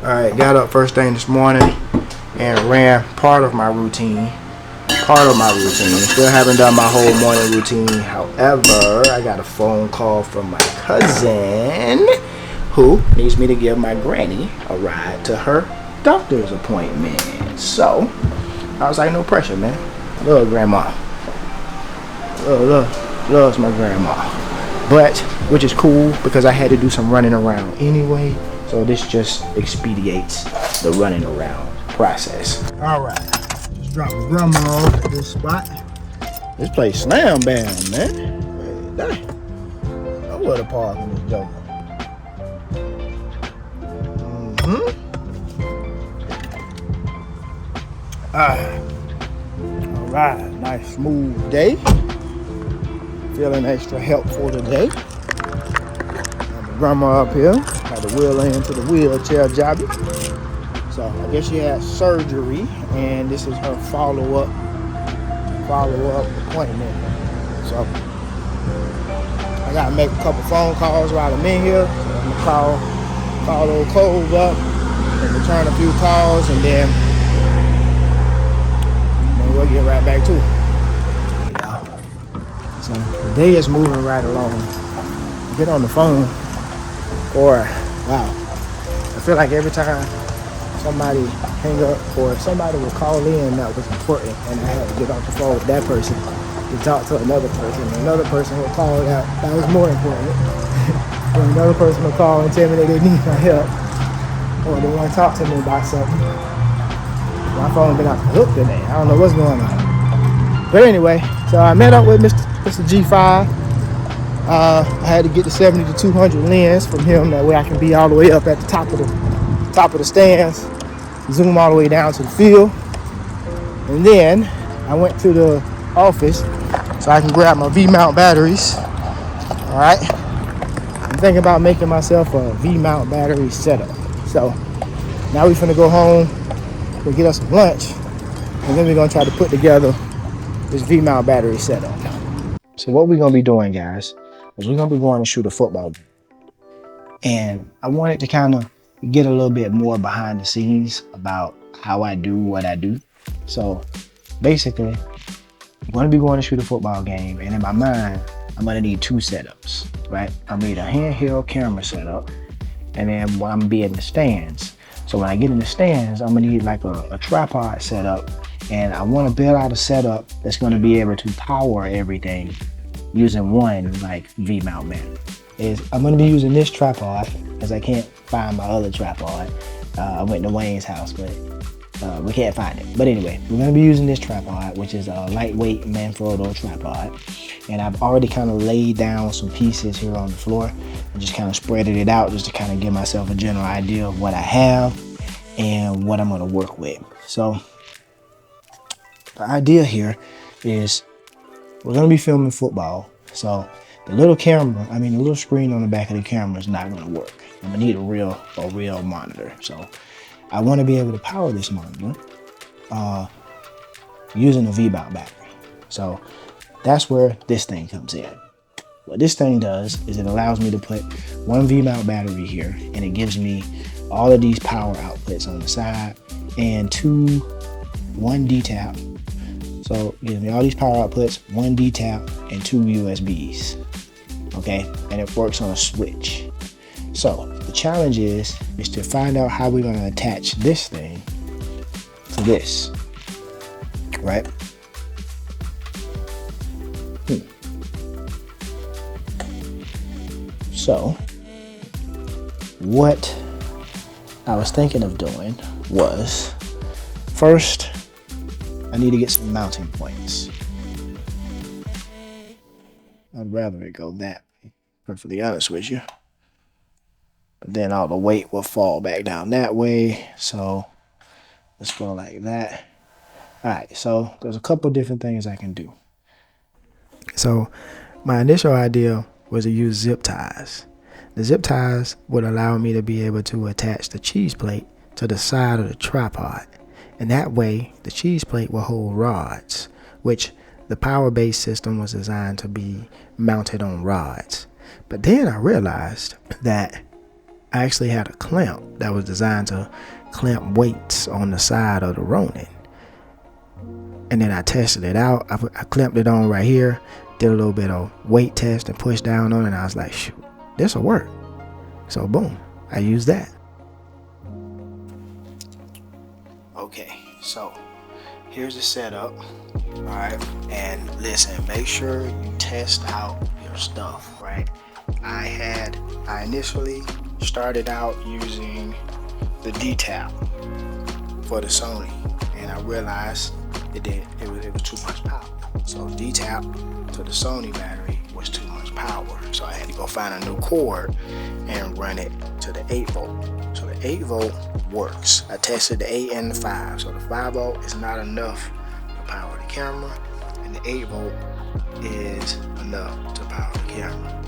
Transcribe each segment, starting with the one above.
Alright, got up first thing this morning and ran part of my routine. Still haven't done my whole morning routine. However, I got a phone call from my cousin who needs me to give my granny a ride to her doctor's appointment. So, I was like, no pressure, man. Love grandma. Loves my grandma. But, which is cool because I had to do some running around anyway. So this just expedites the running around process. Alright, just drop my grandma off at this spot. This place slam bound, man. Nowhere to park in this joke. Alright, nice smooth day. Feeling extra helpful today. Got my grandma up here. Had to wheel her into the wheelchair jobby. So I guess she had surgery and this is her follow-up appointment. So I gotta make a couple phone calls while I'm in here. So I'm gonna call old Cove up and return a few calls and then we'll get right back to it. So the day is moving right along. Get on the phone or wow. I feel like every time somebody hang up or somebody will call in that was important and I had to get off the phone with that person to talk to another person. Another person will call that was more important. And another person will call and tell me that they need my help or they want to talk to me about something. My phone been off the hook today. I don't know what's going on. But anyway, so I met up with Mr. G5. I had to get the 70 to 200 lens from him. That way I can be all the way up at the top of the stands, zoom all the way down to the field. And then I went to the office so I can grab my V-mount batteries. All right. I'm thinking about making myself a V-mount battery setup. So now we're finna go home. We'll get us some lunch, and then we're gonna try to put together this V-mount battery setup. So what we're gonna be doing, guys, is we're gonna be going to shoot a football game. And I wanted to kind of get a little bit more behind the scenes about how I do what I do. So basically, I'm gonna be going to shoot a football game, and in my mind, I'm gonna need two setups, right? I need a handheld camera setup, and then I'm gonna be in the stands. So when I get in the stands, I'm gonna need like a tripod setup, and I wanna build out a setup that's gonna be able to power everything using one like V-mount battery. I'm gonna be using this tripod because I can't find my other tripod. I went to Wayne's house, but we can't find it. But anyway, we're gonna be using this tripod, which is a lightweight Manfrotto tripod. And I've already kind of laid down some pieces here on the floor and just kind of spreaded it out just to kind of give myself a general idea of what I have and what I'm gonna work with. So the idea here is we're gonna be filming football. So the little screen on the back of the camera is not gonna work. I'm gonna need a real monitor. So I wanna be able to power this monitor using a V-mount battery. So that's where this thing comes in. What this thing does is it allows me to put one V-mount battery here, and it gives me all of these power outputs on the side and one D-tap. So it gives me all these power outputs, one D-tap and two USBs. Okay, and it works on a switch. So the challenge is to find out how we're gonna attach this thing to this, right? So what I was thinking of doing was, first, I need to get some mounting points. I'd rather it go that way, perfectly honest with you. But then all the weight will fall back down that way. So let's go like that. All right, so there's a couple different things I can do. So my initial idea was to use zip ties. The zip ties would allow me to be able to attach the cheese plate to the side of the tripod. And that way, the cheese plate will hold rods, which the power-based system was designed to be mounted on rods. But then I realized that I actually had a clamp that was designed to clamp weights on the side of the Ronin. And then I tested it out. I clamped it on right here, did a little bit of weight test and pushed down on it, and I was like, shoot, this will work. So boom, I used that. Okay, so here's the setup. All right, and listen, make sure you test out your stuff, right? I initially started out using the D-Tap for the Sony, and I realized it was too much power. So D-Tap to the Sony battery was too much power. So I had to go find a new cord and run it to the 8 volt. So the 8 volt works. I tested the 8 and the 5. So the 5 volt is not enough to power the camera, and the 8 volt is enough to power the camera.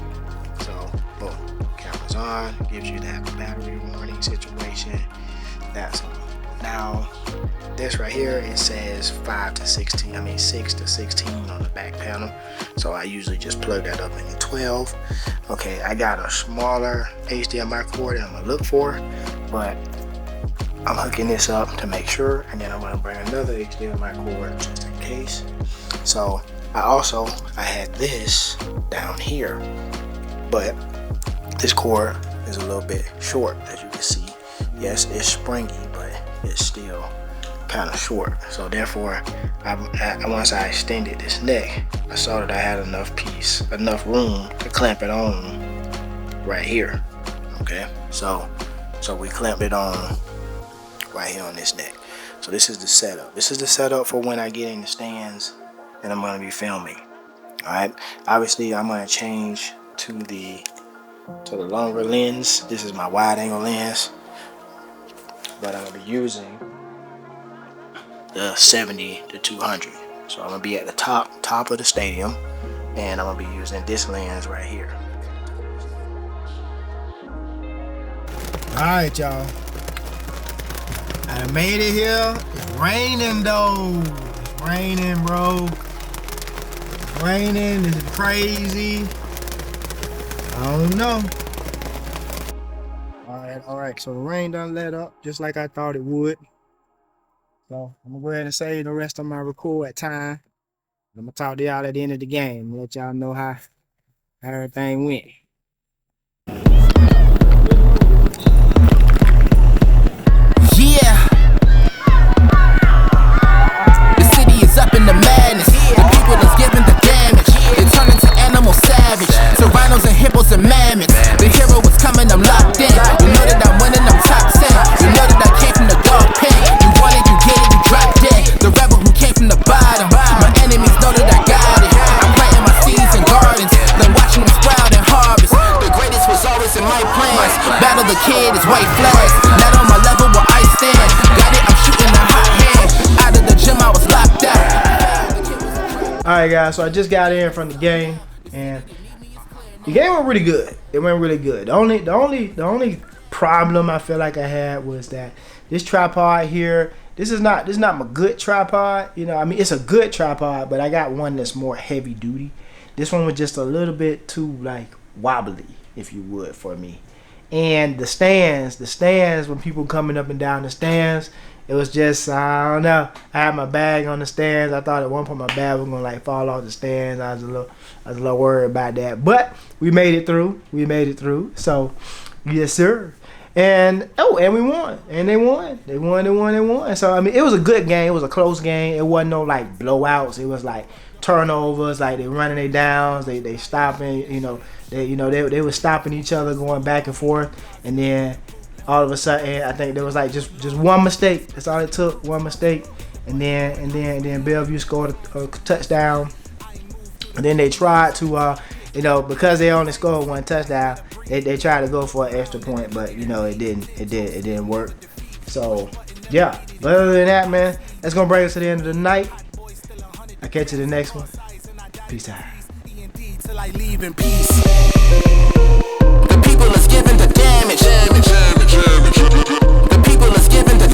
So boom, camera's on, gives you that battery warning situation. That's on. Now this right here, it says 6 to 16 on the back panel. So I usually just plug that up in the 12. Okay, I got a smaller HDMI cord that I'm gonna look for, but I'm hooking this up to make sure, and then I'm gonna bring another HDMI cord just in case. So I had this down here, but this cord is a little bit short, as you can see. Yes, it's springy, but it's still kind of short. So therefore, once I extended this neck, I saw that I had enough room to clamp it on right here. Okay, so we clamped it on right here on this neck. So this is the setup. This is the setup for when I get in the stands and I'm going to be filming. All right. Obviously, I'm going to change to the longer lens. This is my wide angle lens, but I'm gonna be using the 70 to 200. So I'm gonna be at the top of the stadium, and I'm gonna be using this lens right here. All right, y'all. I done made it here. It's raining though. It's raining, bro. It's raining. This is crazy. I don't know. All right. So the rain done let up just like I thought it would. So I'm gonna go ahead and save the rest of my record time. I'm gonna talk to y'all at the end of the game and let y'all know how everything went. Yeah. The city is up in the madness. The people is giving the damage. They turn into animal savage. Rhinos and hippos and mammoths. The hero is coming, I'm locked in. You know that I'm winning, I'm top 10. You know that I came from the dog pen. You want it, you get it, you drop dead. The rebel who came from the bottom. My enemies know that I got it. I'm planting my seeds in gardens, then watching them sprout and harvest. The greatest was always in my plans. Battle the kid is white flags. Not on my level where I stand. Got it, I'm shooting a hot hand. Out of the gym, I was locked out. Alright guys, so I just got in from the game, and the game went really good. It went really good. The only problem I feel like I had was that this tripod here, this is not my good tripod. You know, I mean, it's a good tripod, but I got one that's more heavy duty. This one was just a little bit too like wobbly, if you would, for me. And the stands when people coming up and down the stands, it was just, I don't know. I had my bag on the stands. I thought at one point my bag was gonna like fall off the stands. I was a little worried about that, but we made it through. So, yes, sir. And we won. And they won. So I mean, it was a good game. It was a close game. It wasn't no like blowouts. It was like turnovers. Like they running they downs. They stopping. They were stopping each other, going back and forth, and then all of a sudden, I think there was like just one mistake. That's all it took, one mistake, and then Bellevue scored a touchdown. And then they tried to, because they only scored one touchdown, they tried to go for an extra point, but it didn't work. So yeah, but other than that, man, that's gonna bring us to the end of the night. I'll catch you the next one. Peace out. Till I leave in peace. The people is giving the damage. The people is giving the